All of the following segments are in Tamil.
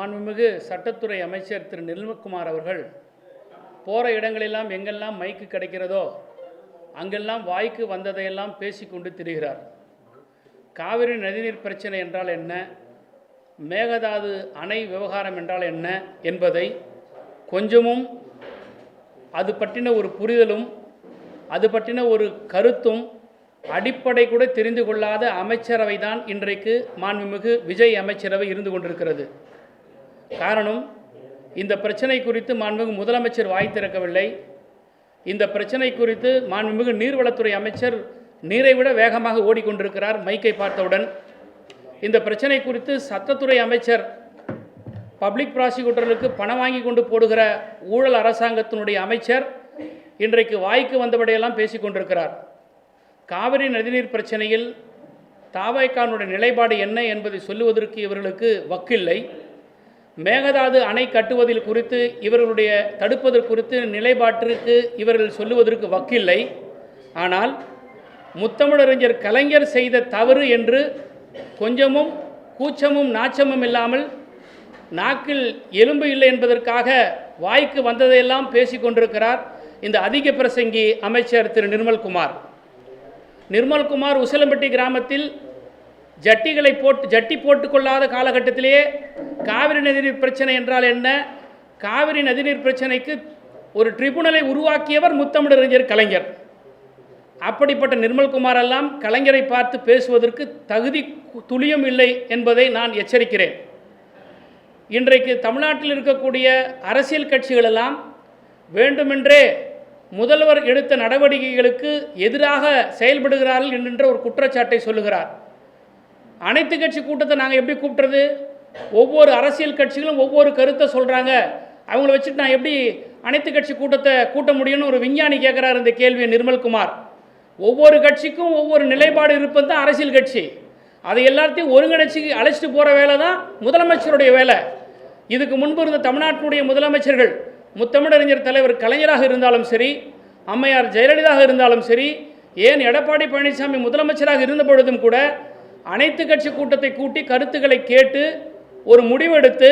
மாண்புமிகு சட்டத்துறை அமைச்சர் திரு நிர்மல்குமார் அவர்கள் போகிற இடங்களெல்லாம் எங்கெல்லாம் மைக்கு கிடைக்கிறதோ அங்கெல்லாம் வாய்க்கு வந்ததையெல்லாம் பேசிக்கொண்டு திரிகிறார். காவிரி நதிநீர் பிரச்சனை என்றால் என்ன, மேகதாது அணை விவகாரம் என்றால் என்ன என்பதை கொஞ்சமும் அது பற்றின ஒரு புரிதலும் அது பற்றின ஒரு கருத்தும் அடிப்படை கூட தெரிந்து கொள்ளாத அமைச்சரவை தான் இன்றைக்கு மாண்புமிகு விஜய் அமைச்சரவை இருந்து கொண்டிருக்கிறது. காரணம், இந்த பிரச்சனை குறித்து மாண்புமிகு முதலமைச்சர் வாய் திறக்கவில்லை. இந்த பிரச்சனை குறித்து மாண்புமிகு நீர்வளத்துறை அமைச்சர் நீரை விட வேகமாக ஓடிக்கொண்டிருக்கிறார் மைக்கை பார்த்தவுடன். இந்த பிரச்சனை குறித்து சட்டத்துறை அமைச்சர் பப்ளிக் ப்ராசிக்யூட்டருக்கு பணம் வாங்கி கொண்டு போடுகிற ஊழல் அரசாங்கத்தினுடைய அமைச்சர் இன்றைக்கு வாய்க்கு வந்தபடியெல்லாம் பேசிக்கொண்டிருக்கிறார். காவிரி நதிநீர் பிரச்சனையில் தாவேகானுடைய நிலைப்பாடு என்ன என்பதை சொல்லுவதற்கு இவர்களுக்கு வக்கில்லை. மேகதாது அணை கட்டுவதில் குறித்து இவர்களுடைய தடுப்பதற்கு குறித்து நிலைப்பாட்டிற்கு இவர்கள் சொல்லுவதற்கு வக்கில்லை. ஆனால் முத்தமிழறிஞர் கலைஞர் செய்த தவறு என்று கொஞ்சமும் கூச்சமும் நாச்சமும் இல்லாமல் நாக்கில் எலும்பு இல்லை என்பதற்காக வாய்க்கு வந்ததையெல்லாம் பேசிக்கொண்டிருக்கிறார் இந்த அதிக பிரசங்கி அமைச்சர் திரு நிர்மல்குமார். உசிலம்பட்டி கிராமத்தில் ஜட்டி போட்டுக்கொள்ளாத காலகட்டத்திலேயே காவிரி நதிநீர் பிரச்சனை என்றால் என்ன, காவிரி நதிநீர் பிரச்சனைக்கு ஒரு ட்ரிபுனலை உருவாக்கியவர் முத்தமிழறிஞர் கலைஞர். அப்படிப்பட்ட நிர்மல்குமார் எல்லாம் கலைஞரை பார்த்து பேசுவதற்கு தகுதி துளியும் இல்லை என்பதை நான் எச்சரிக்கிறேன். இன்றைக்கு தமிழ்நாட்டில் இருக்கக்கூடிய அரசியல் கட்சிகளெல்லாம் வேண்டுமென்றே முதல்வர் எடுத்த நடவடிக்கைகளுக்கு எதிராக செயல்படுகிறார்கள் என்கின்ற ஒரு குற்றச்சாட்டை சொல்லுகிறார். அனைத்து கட்சி கூட்டத்தை நாங்கள் எப்படி கூப்பிட்றது? ஒவ்வொரு அரசியல் கட்சிகளும் ஒவ்வொரு கருத்தை சொல்கிறாங்க, அவங்கள வச்சுட்டு நான் எப்படி அனைத்து கட்சி கூட்டத்தை கூட்ட முடியும்னு ஒரு விஞ்ஞானி கேட்குறார் இந்த கேள்வியை நிர்மல்குமார். ஒவ்வொரு கட்சிக்கும் ஒவ்வொரு நிலைப்பாடு இருப்பது தான் அரசியல் கட்சி. அதை எல்லாத்தையும் ஒருங்கிணைச்சி அழைச்சிட்டு போகிற வேலை தான் முதலமைச்சருடைய வேலை. இதுக்கு முன்பு இருந்த தமிழ்நாட்டினுடைய முதலமைச்சர்கள் முத்தமிழறிஞர் தலைவர் கலைஞராக இருந்தாலும் சரி, அம்மையார் ஜெயலலிதாக இருந்தாலும் சரி, ஏன் எடப்பாடி பழனிசாமி முதலமைச்சராக இருந்த பொழுதும் கூட அனைத்து கட்சி கூட்டத்தை கூட்டி கருத்துக்களை கேட்டு ஒரு முடிவெடுத்து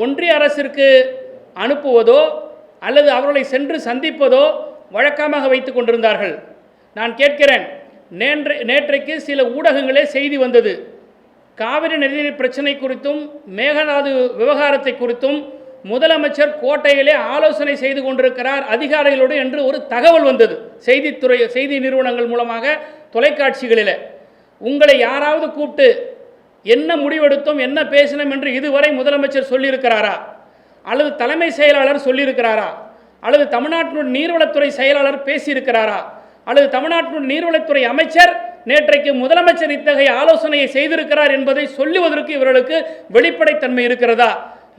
ஒன்றிய அரசிற்கு அனுப்புவதோ அல்லது அவர்களை சென்று சந்திப்பதோ வழக்கமாக வைத்து கொண்டிருந்தார்கள். நான் கேட்கிறேன், நேற்றைக்கு சில ஊடகங்களே செய்தி வந்தது, காவிரி நதிநீர் பிரச்சனை குறித்தும் மேகதாது விவகாரத்தை குறித்தும் முதலமைச்சர் கோட்டையிலே ஆலோசனை செய்து கொண்டிருக்கிறார் அதிகாரிகளோடு என்று ஒரு தகவல் வந்தது செய்தி நிறுவனங்கள் மூலமாக தொலைக்காட்சிகளில். உங்களை யாராவது கூப்பிட்டு என்ன முடிவெடுத்தோம் என்ன பேசினோம் என்று இதுவரை முதலமைச்சர் சொல்லியிருக்கிறாரா, அல்லது தலைமை செயலாளர் சொல்லியிருக்கிறாரா, அல்லது தமிழ்நாட்டினுடைய நீர்வளத்துறை செயலாளர் பேசியிருக்கிறாரா, அல்லது தமிழ்நாட்டினுடைய நீர்வளத்துறை அமைச்சர் நேற்றைக்கு முதலமைச்சர் இத்தகைய ஆலோசனையை செய்திருக்கிறார் என்பதை சொல்லுவதற்கு இவர்களுக்கு வெளிப்படைத்தன்மை இருக்கிறதா?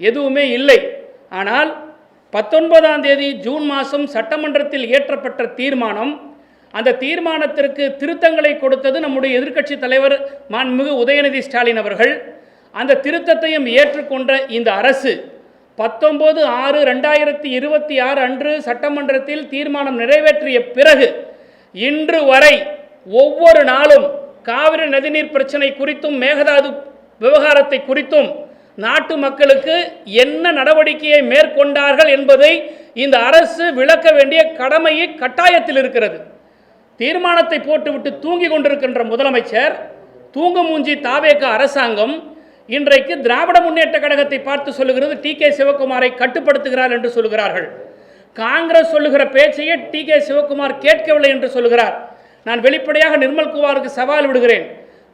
எதுவுமே இல்லை. ஆனால் 19ஆம் தேதி ஜூன் மாதம் சட்டமன்றத்தில் இயற்றப்பட்ட தீர்மானம், அந்த தீர்மானத்திற்கு திருத்தங்களை கொடுத்தது நம்முடைய எதிர்க்கட்சி தலைவர் மாண்புமிகு உதயநிதி ஸ்டாலின் அவர்கள். அந்த திருத்தத்தையும் ஏற்றுக்கொண்ட இந்த அரசு 19/6/2026 அன்று சட்டமன்றத்தில் தீர்மானம் நிறைவேற்றிய பிறகு இன்று வரை ஒவ்வொரு நாளும் காவிரி நதிநீர் பிரச்சனை குறித்தும் மேகதாது விவகாரத்தை குறித்தும் நாட்டு மக்களுக்கு என்ன நடவடிக்கையை மேற்கொண்டார்கள் என்பதை இந்த அரசு விளக்க வேண்டிய கடமையை கட்டாயத்தில் இருக்கிறது. தீர்மானத்தை போட்டுவிட்டு தூங்கி கொண்டிருக்கின்ற முதலமைச்சர், தூங்கு மூஞ்சி தாவேகா அரசாங்கம் இன்றைக்கு திராவிட முன்னேற்ற கழகத்தை பார்த்து சொல்லுகிறது டி.கே. சிவக்குமாரை கட்டுப்படுத்துகிறார் என்று சொல்லுகிறார்கள். காங்கிரஸ் சொல்லுகிற பேச்சையே டி.கே. சிவக்குமார் கேட்கவில்லை என்று சொல்லுகிறார். நான் வெளிப்படையாக நிர்மல்குமாருக்கு சவால் விடுகிறேன்,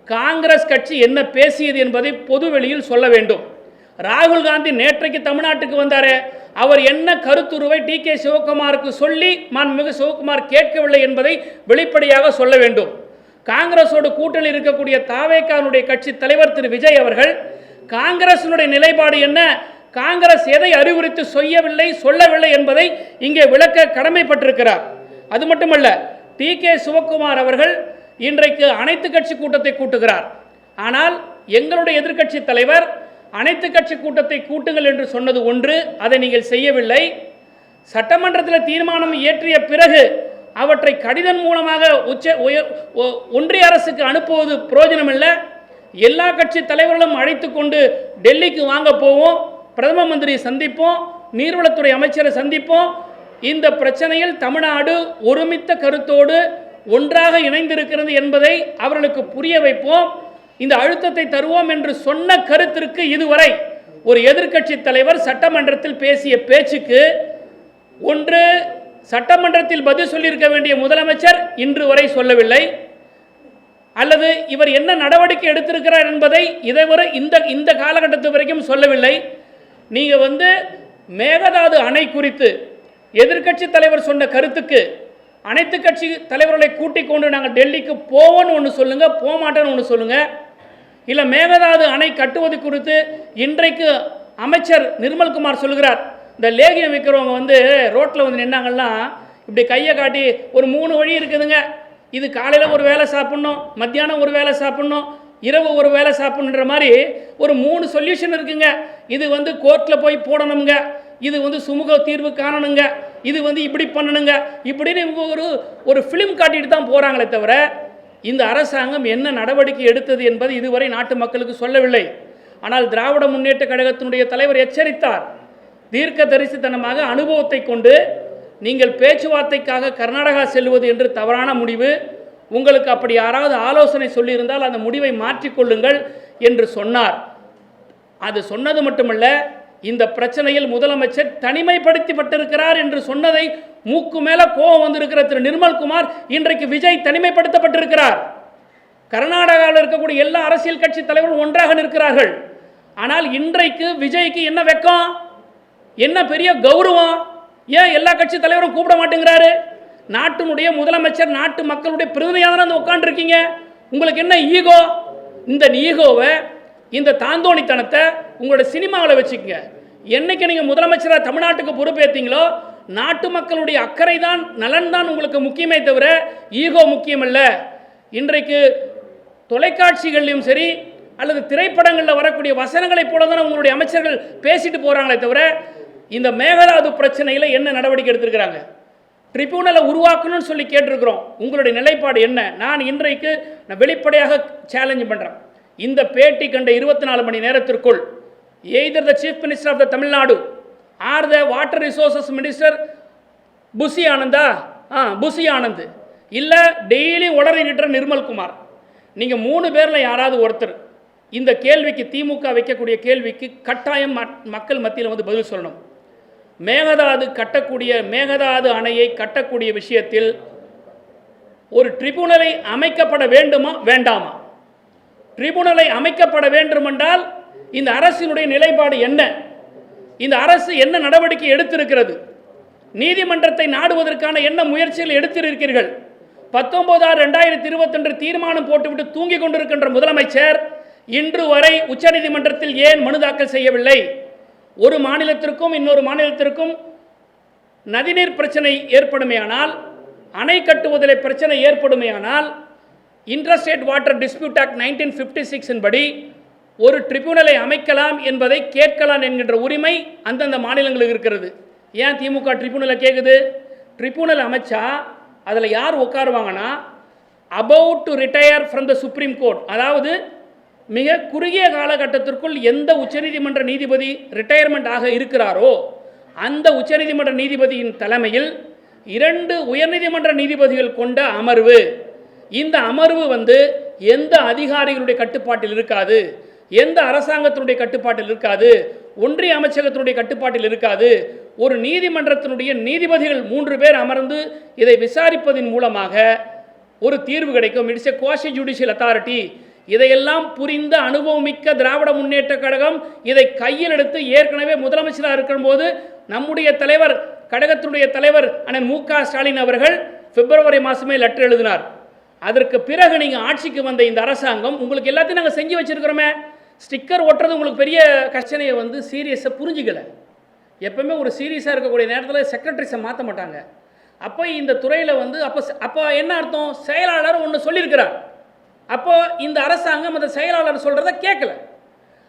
காங்கிரஸ் கட்சி என்ன பேசியது என்பதை பொது வெளியில் சொல்ல வேண்டும். ராகுல் காந்தி நேற்றைக்கு தமிழ்நாட்டுக்கு வந்தாரே, அவர் என்ன கருத்துருவை டி.கே. சிவக்குமாருக்கு சொல்லி மாண்புமிகு சிவக்குமார் கேட்கவில்லை என்பதை வெளிப்படையாக சொல்ல வேண்டும். காங்கிரஸோடு கூட்டணி இருக்கக்கூடிய தாவேகானுடைய கட்சி தலைவர் திரு விஜய் அவர்கள் காங்கிரசினுடைய நிலைப்பாடு என்ன, காங்கிரஸ் எதை அறிவுறுத்தி சொல்லவில்லை என்பதை இங்கே விளக்க கடமைப்பட்டிருக்கிறார். அது மட்டுமல்ல, டி.கே. சிவக்குமார் அவர்கள் இன்றைக்கு அனைத்து கட்சி கூட்டத்தை கூட்டுகிறார். ஆனால் எங்களுடைய எதிர்க்கட்சி தலைவர் அனைத்து கட்சி கூட்டத்தை கூட்டுங்கள் என்று சொன்னது ஒன்று, அதை நீங்கள் செய்யவில்லை. சட்டமன்றத்தில் தீர்மானம் இயற்றிய பிறகு அவற்றை கடிதம் மூலமாக ஒன்றிய அரசுக்கு அனுப்புவது பிரயோஜனம் இல்லை. எல்லா கட்சி தலைவர்களும் அழைத்து கொண்டு டெல்லிக்கு வாங்க போவோம், பிரதம மந்திரியை சந்திப்போம், நீர்வளத்துறை அமைச்சரை சந்திப்போம். இந்த பிரச்சனையில் தமிழ்நாடு ஒருமித்த கருத்தோடு ஒன்றாக இணைந்திருக்கிறது என்பதை அவர்களுக்கு புரிய வைப்போம், இந்த அழுத்தத்தை தருவோம் என்று சொன்ன கருத்திற்கு இதுவரை ஒரு எதிர்க்கட்சி தலைவர் சட்டமன்றத்தில் பேசிய பேச்சுக்கு ஒன்று சட்டமன்றத்தில் பதில் சொல்லியிருக்க வேண்டிய முதலமைச்சர் இன்று வரை சொல்லவில்லை, அல்லது இவர் என்ன நடவடிக்கை எடுத்திருக்கிறார் என்பதை இதுவரை இந்த காலகட்டத்து வரைக்கும் சொல்லவில்லை. நீங்கள் மேகதாது அணை குறித்து எதிர்க்கட்சி தலைவர் சொன்ன கருத்துக்கு அனைத்து கட்சி தலைவர்களை கூட்டிக் கொண்டு நாங்கள் டெல்லிக்கு போவோன்னு ஒன்று சொல்லுங்கள், போக மாட்டோன்னு ஒன்று சொல்லுங்கள். இல்லை மேகதாது அணை கட்டுவது குறித்து இன்றைக்கு அமைச்சர் நிர்மல்குமார் சொல்கிறார், இந்த லேகியம் விற்கிறவங்க ரோட்டில் நின்னாங்கன்னா இப்படி கையை காட்டி ஒரு 3 வழி இருக்குதுங்க, இது காலையில் ஒரு வேலை சாப்பிட்ணும், மத்தியானம் ஒரு வேலை சாப்பிட்ணும், இரவு ஒரு வேலை சாப்பிட்ணுன்ற மாதிரி ஒரு 3 சொல்யூஷன் இருக்குங்க. இது கோர்ட்டில் போய் போடணுங்க, இது சுமூக தீர்வு காணணுங்க, இது இப்படி பண்ணணுங்க, இப்படின்னு ஒரு ஃபிலிம் காட்டிட்டு தான் போகிறாங்களே தவிர இந்த அரசாங்கம் என்ன நடவடிக்கை எடுத்தது என்பது இதுவரை நாட்டு மக்களுக்கு சொல்லவில்லை. ஆனால் திராவிட முன்னேற்ற கழகத்தினுடைய தலைவர் எச்சரித்தார், தீர்க்க தரிசித்தனமாக அனுபவத்தை கொண்டு நீங்கள் பேச்சுவார்த்தைக்காக கர்நாடகா செல்வது என்று தவறான முடிவு, உங்களுக்கு அப்படி யாராவது ஆலோசனை சொல்லியிருந்தால் அந்த முடிவை மாற்றிக்கொள்ளுங்கள் என்று சொன்னார். அது சொன்னது மட்டுமல்ல, இந்த பிரச்சனையில் முதலமைச்சர் தனிமைப்படுத்தப்பட்டிருக்கிறார் என்று சொன்னதை மூக்கு மேல கோபம் வந்திருக்கிற திரு நிர்மல்குமார் இன்றைக்கு விஜய் தனிமைப்படுத்தப்பட்டிருக்கிறார். கர்நாடகாவில் இருக்கக்கூடிய எல்லா அரசியல் கட்சி தலைவர்கள் ஒன்றாக நிற்கிறார்கள். ஆனால் இன்றைக்கு விஜய்க்கு என்ன வெக்கம், என்ன பெரிய கௌரவம், ஏன் எல்லா கட்சி தலைவரும் கூப்பிட மாட்டேங்கிறாரு? நாட்டினுடைய முதலமைச்சர் நாட்டு மக்களுடைய பிரதிநிதியாக தானே உட்காந்துருக்கீங்க, உங்களுக்கு என்ன ஈகோ? இந்த ஈகோவை, இந்த தாந்தோணித்தனத்தை உங்களோட சினிமாவில் வச்சுக்கங்க. என்னைக்கு நீங்கள் முதலமைச்சராக தமிழ்நாட்டுக்கு பொறுப்பேற்றீங்களோ நாட்டு மக்களுடைய அக்கறை தான், நலன் தான் உங்களுக்கு முக்கியமே தவிர ஈகோ முக்கியமல்ல. இன்றைக்கு தொலைக்காட்சிகள்லையும் சரி அல்லது திரைப்படங்களில் வரக்கூடிய வசனங்களைப் போல தான் உங்களுடைய அமைச்சர்கள் பேசிட்டு போகிறாங்களே தவிர இந்த மேகதாது பிரச்சனையில் என்ன நடவடிக்கை எடுத்திருக்கிறாங்க? ட்ரிபியூனலை உருவாக்கணும்னு சொல்லி கேட்டிருக்கிறோம். உங்களுடைய நிலைப்பாடு என்ன? நான் இன்றைக்கு வெளிப்படையாக சேலஞ்ச் பண்ணுறேன், இந்த பேட்டி கண்ட 24 மணி நேரத்திற்குள் either the chief minister of the Tamil Nadu or the water resources minister புசி ஆனந்தா புசி ஆனந்த் இல்லை டெய்லி உளறிக்கிட்ட நிர்மல்குமார், நீங்கள் 3 பேரில் யாராவது ஒருத்தர் இந்த கேள்விக்கு, திமுக வைக்கக்கூடிய கேள்விக்கு கட்டாயம் மக்கள் மத்தியில் பதில் சொல்லணும். மேகதாது அணையை கட்டக்கூடிய விஷயத்தில் ஒரு ட்ரிபியூனலை அமைக்கப்பட வேண்டுமா வேண்டாமா? ட்ரிபியூனலை அமைக்கப்பட வேண்டுமென்றால் இந்த அரசினுடைய நிலைப்பாடு என்ன? இந்த அரசு என்ன நடவடிக்கை எடுத்திருக்கிறது? நீதிமன்றத்தை நாடுவதற்கான என்ன முயற்சிகள் எடுத்திருக்கிறீர்கள்? 19/6/2022 தீர்மானம் போட்டுவிட்டு தூங்கிக் கொண்டிருக்கின்ற முதலமைச்சர் இன்று வரை உச்சநீதிமன்றத்தில் ஏன் மனு தாக்கல் செய்யவில்லை? ஒரு மாநிலத்திற்கும் இன்னொரு மாநிலத்திற்கும் நதிநீர் பிரச்சனை ஏற்படுமையானால், அணை கட்டுவதில் பிரச்சனை ஏற்படுமையானால் இன்டர்ஸ்டேட் வாட்டர் டிஸ்பியூட் ஆக்ட் 1956 படி ஒரு ட்ரிபியூனலை அமைக்கலாம் என்பதை கேட்கலாம் என்கின்ற உரிமை அந்தந்த மாநிலங்களுக்கு இருக்கிறது. ஏன் திமுக ட்ரிபியூனலை கேட்குது? ட்ரிபியூனல் அமைச்சா அதில் யார் உட்காருவாங்கன்னா about to retire from the supreme court, அதாவது மிக குறுகிய காலகட்டத்திற்குள் எந்த உச்சநீதிமன்ற நீதிபதி ரிட்டையர்மெண்ட் ஆக இருக்கிறாரோ அந்த உச்சநீதிமன்ற நீதிபதியின் தலைமையில் 2 உயர்நீதிமன்ற நீதிபதிகள் கொண்ட அமர்வு. இந்த அமர்வு எந்த அதிகாரிகளுடைய கட்டுப்பாட்டில் இருக்காது, எந்த அரசாங்கத்தினுடைய கட்டுப்பாட்டில் இருக்காது, ஒன்றிய அமைச்சகத்தினுடைய கட்டுப்பாட்டில் இருக்காது. ஒரு நீதிமன்றத்தினுடைய நீதிபதிகள் 3 பேர் அமர்ந்து இதை விசாரிப்பதன் மூலமாக ஒரு தீர்வு கிடைக்கும். It's a quasi judicial authority. இதையெல்லாம் புரிந்த அனுபவமிக்க திராவிட முன்னேற்ற கழகம் இதை கையில் எடுத்து ஏற்கனவே முதலமைச்சராக இருக்கும்போது நம்முடைய தலைவர், கழகத்தினுடைய தலைவர் அண்ணன் மு.க. ஸ்டாலின் அவர்கள் பிப்ரவரி மாதமே லெட்டர் எழுதினார். அதற்கு பிறகு நீங்கள் ஆட்சிக்கு வந்த இந்த அரசாங்கம் உங்களுக்கு எல்லாத்தையும் நாங்கள் செஞ்சு வச்சுருக்கிறோமே. ஸ்டிக்கர் ஒட்டுறது உங்களுக்கு பெரிய கஷ்டனையை சீரியஸாக புரிஞ்சிக்கலை. எப்பவுமே ஒரு சீரியஸாக இருக்கக்கூடிய நேரத்தில் செக்ரட்டரிஸை மாற்ற மாட்டாங்க. அப்போ இந்த துறையில் அப்போ என்ன அர்த்தம்? செயலாளர் ஒன்று சொல்லியிருக்கிறார். அப்போ இந்த அரசாங்கம் அந்த செயலாளர் சொல்கிறத கேட்கல.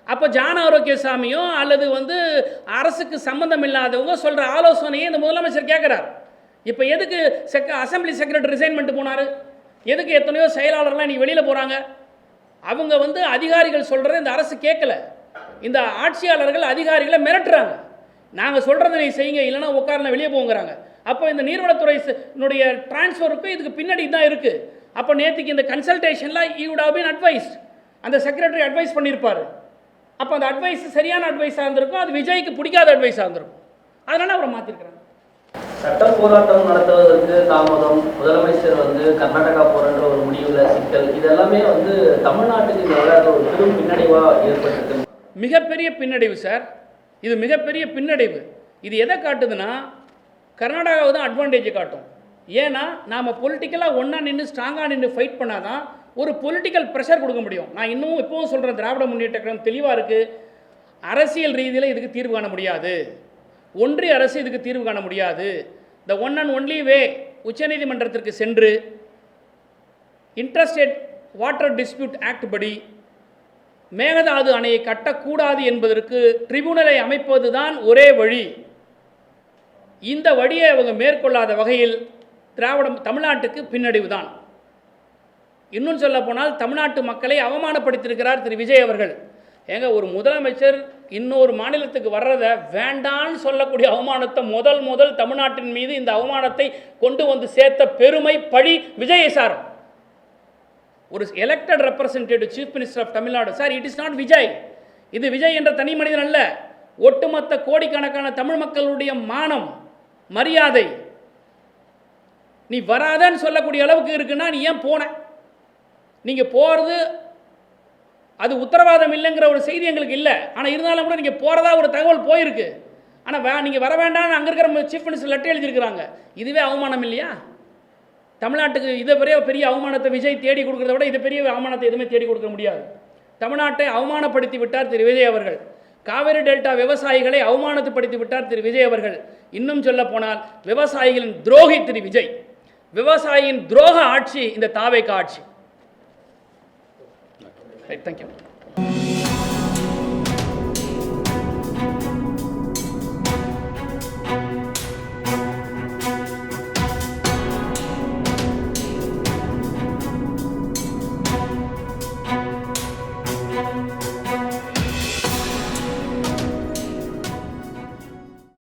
அப்போ ஜான ஆரோக்கியசாமியோ அல்லது அரசுக்கு சம்பந்தம் இல்லாதவங்க சொல்கிற ஆலோசனையை இந்த முதலமைச்சர் கேட்குறார். இப்போ எதுக்கு அசம்பிளி செக்ரட்டரி ரிசைன் பண்ணிட்டு போனார்? எதுக்கு எத்தனையோ செயலாளர்லாம் இன்றைக்கி வெளியில் போகிறாங்க? அவங்க அதிகாரிகள் சொல்கிறத இந்த அரசு கேட்கல. இந்த ஆட்சியாளர்கள் அதிகாரிகளை மிரட்டுறாங்க. நாங்கள் சொல்கிறத நீ செய்யுங்க, இல்லைனா உட்காரல வெளியே போங்கிறாங்க. அப்போ இந்த நீர்வளத்துறையினுடைய டிரான்ஸ்ஃபருக்கு இதுக்கு பின்னாடி தான் இருக்குது. அப்போ நேற்றுக்கு இந்த கன்சல்டேஷனில் you would have been advised, அந்த செக்ரட்டரி அட்வைஸ் பண்ணியிருப்பார். அப்போ அந்த அட்வைஸ் சரியான அட்வைஸாக இருந்திருக்கும், அது விஜய்க்கு பிடிக்காத அட்வைஸாக இருந்திருக்கும். அதனால் அவரை மாற்றிருக்கிறாங்க. சட்ட போராட்டம் நடத்துவதற்கு தாமதம், முதலமைச்சர் கர்நாடகா போகிற ஒரு முடிவில் சிக்கல், இதெல்லாமே தமிழ்நாட்டுக்கு இந்த விளையாட்டு ஒரு பெரும் பின்னடைவாக ஏற்பட்டிருக்கு. மிகப்பெரிய பின்னடைவு சார், இது மிகப்பெரிய பின்னடைவு. இது எதை காட்டுதுன்னா கர்நாடகாவை தான் அட்வான்டேஜ் காட்டும். ஏன்னா நாம் பொலிட்டிக்கலாக ஒன்றா நின்று ஸ்ட்ராங்காக நின்று ஃபைட் பண்ணால் தான் ஒரு பொலிட்டிக்கல் ப்ரெஷர் கொடுக்க முடியும். நான் இன்னும் இப்போவும் சொல்கிறேன், திராவிட முன்னேற்ற கழகம் தெளிவாக இருக்குது. அரசியல் ரீதியில் இதுக்கு தீர்வு காண முடியாது, ஒன்றிய அரசு இதுக்கு தீர்வு காண முடியாது. The one and only way உச்சநீதிமன்றத்திற்கு சென்று இன்டர்ஸ்டேட் வாட்டர் டிஸ்பியூட் ஆக்ட் படி மேகதாது அணையை கட்டக்கூடாது என்பதற்கு ட்ரிபியூனலை அமைப்பது தான் ஒரே வழி. இந்த வழியை அவங்க மேற்கொள்ளாத வகையில் தமிழ்நாட்டுக்கு பின்னடைவு தான். இன்னும் சொல்ல போனால் தமிழ்நாட்டு மக்களை அவமானப்படுத்தியிருக்கிறார் திரு விஜய் அவர்கள். ஏங்க, ஒரு முதலமைச்சர் இன்னொரு மாநிலத்துக்கு வர்றதை வேண்டான்னு சொல்லக்கூடிய அவமானத்தை முதல் தமிழ்நாட்டின் மீது இந்த அவமானத்தை கொண்டு வந்து சேர்த்த பெருமை பழி விஜயை சாரும். ஒரு elected representative chief minister of Tamil Nadu sir, it is not Vijay. இது விஜய் என்ற தனி மனிதன் அல்ல, ஒட்டுமொத்த கோடிக்கணக்கான தமிழ் மக்களுடைய மானம் மரியாதை. நீ வராதன்னு சொல்லக்கூடிய அளவுக்கு இருக்குன்னா நீ ஏன் போன? நீங்கள் போகிறது அது உத்தரவாதம் இல்லைங்கிற ஒரு செய்தி எங்களுக்கு இல்லை. ஆனால் இருந்தாலும் கூட நீங்கள் போகிறதா ஒரு தகவல் போயிருக்கு. ஆனால் நீங்கள் வர வேண்டாம்னு அங்கே இருக்கிற சீஃப் மினிஸ்டர் லெட்டர் எழுதியிருக்கிறாங்க. இதுவே அவமானம் இல்லையா? தமிழ்நாட்டுக்கு இதை பெரிய அவமானத்தை விஜய் தேடி கொடுக்குறத விட இது பெரிய அவமானத்தை எதுவுமே தேடி கொடுக்க முடியாது. தமிழ்நாட்டை அவமானப்படுத்தி விட்டார் திரு விஜய் அவர்கள். காவிரி டெல்டா விவசாயிகளை அவமானப்படுத்தி விட்டார் திரு விஜய் அவர்கள். இன்னும் சொல்ல போனால் விவசாயிகளின் துரோகி திரு விஜய். விவசாயியின் துரோக ஆட்சி இந்த தாவேகா ஆட்சி. தேங்க்யூ.